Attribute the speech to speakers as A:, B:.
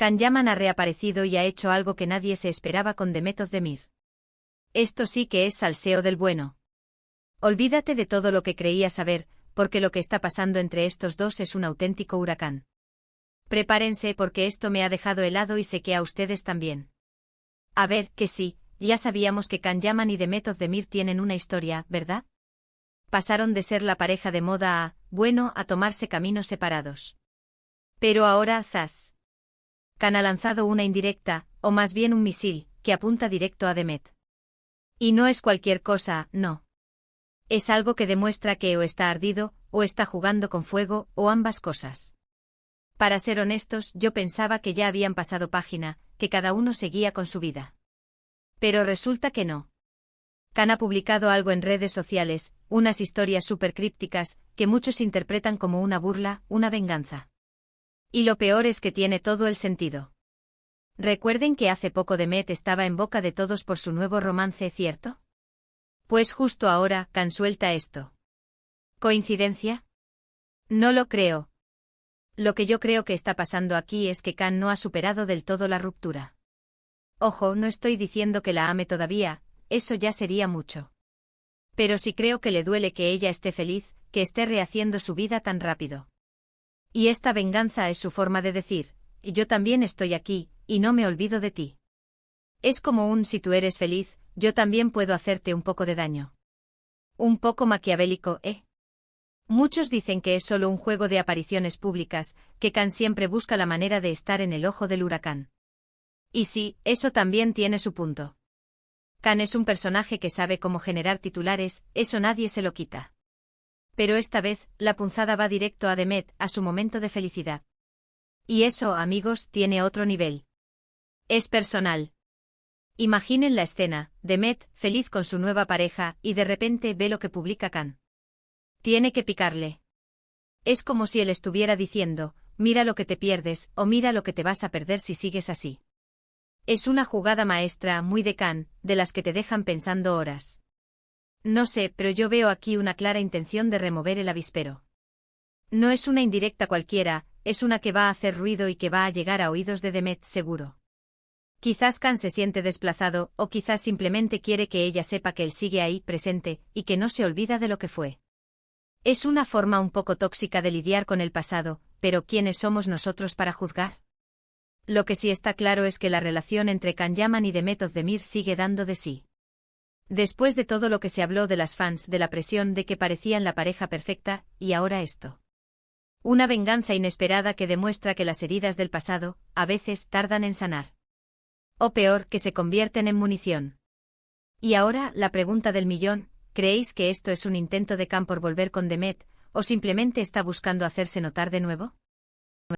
A: Can Yaman ha reaparecido y ha hecho algo que nadie se esperaba con Demet Özdemir. Esto sí que es salseo del bueno. Olvídate de todo lo que creías saber, porque lo que está pasando entre estos dos es un auténtico huracán. Prepárense porque esto me ha dejado helado y sé que a ustedes también. A ver, que sí, ya sabíamos que Can Yaman y Demet Özdemir tienen una historia, ¿verdad? Pasaron de ser la pareja de moda a tomarse caminos separados. Pero ahora, zas. Can ha lanzado una indirecta, o más bien un misil, que apunta directo a Demet. Y no es cualquier cosa, no. Es algo que demuestra que o está ardido, o está jugando con fuego, o ambas cosas. Para ser honestos, yo pensaba que ya habían pasado página, que cada uno seguía con su vida. Pero resulta que no. Can ha publicado algo en redes sociales, unas historias súper crípticas, que muchos interpretan como una burla, una venganza. Y lo peor es que tiene todo el sentido. Recuerden que hace poco Demet estaba en boca de todos por su nuevo romance, ¿cierto? Pues justo ahora, Can suelta esto. ¿Coincidencia? No lo creo. Lo que yo creo que está pasando aquí es que Can no ha superado del todo la ruptura. Ojo, no estoy diciendo que la ame todavía, eso ya sería mucho. Pero sí creo que le duele que ella esté feliz, que esté rehaciendo su vida tan rápido. Y esta venganza es su forma de decir, yo también estoy aquí, y no me olvido de ti. Es como un si tú eres feliz, yo también puedo hacerte un poco de daño. Un poco maquiavélico, ¿eh? Muchos dicen que es solo un juego de apariciones públicas, que Can siempre busca la manera de estar en el ojo del huracán. Y sí, eso también tiene su punto. Can es un personaje que sabe cómo generar titulares, eso nadie se lo quita. Pero esta vez, la punzada va directo a Demet, a su momento de felicidad. Y eso, amigos, tiene otro nivel. Es personal. Imaginen la escena, Demet, feliz con su nueva pareja, y de repente ve lo que publica Can. Tiene que picarle. Es como si él estuviera diciendo, mira lo que te pierdes, o mira lo que te vas a perder si sigues así. Es una jugada maestra muy de Can, de las que te dejan pensando horas. No sé, pero yo veo aquí una clara intención de remover el avispero. No es una indirecta cualquiera, es una que va a hacer ruido y que va a llegar a oídos de Demet seguro. Quizás Can se siente desplazado, o quizás simplemente quiere que ella sepa que él sigue ahí, presente, y que no se olvida de lo que fue. Es una forma un poco tóxica de lidiar con el pasado, pero ¿quiénes somos nosotros para juzgar? Lo que sí está claro es que la relación entre Can Yaman y Demet Özdemir sigue dando de sí. Después de todo lo que se habló de las fans, de la presión de que parecían la pareja perfecta, y ahora esto. Una venganza inesperada que demuestra que las heridas del pasado, a veces, tardan en sanar. O peor, que se convierten en munición. Y ahora, la pregunta del millón, ¿creéis que esto es un intento de Can por volver con Demet, o simplemente está buscando hacerse notar de nuevo?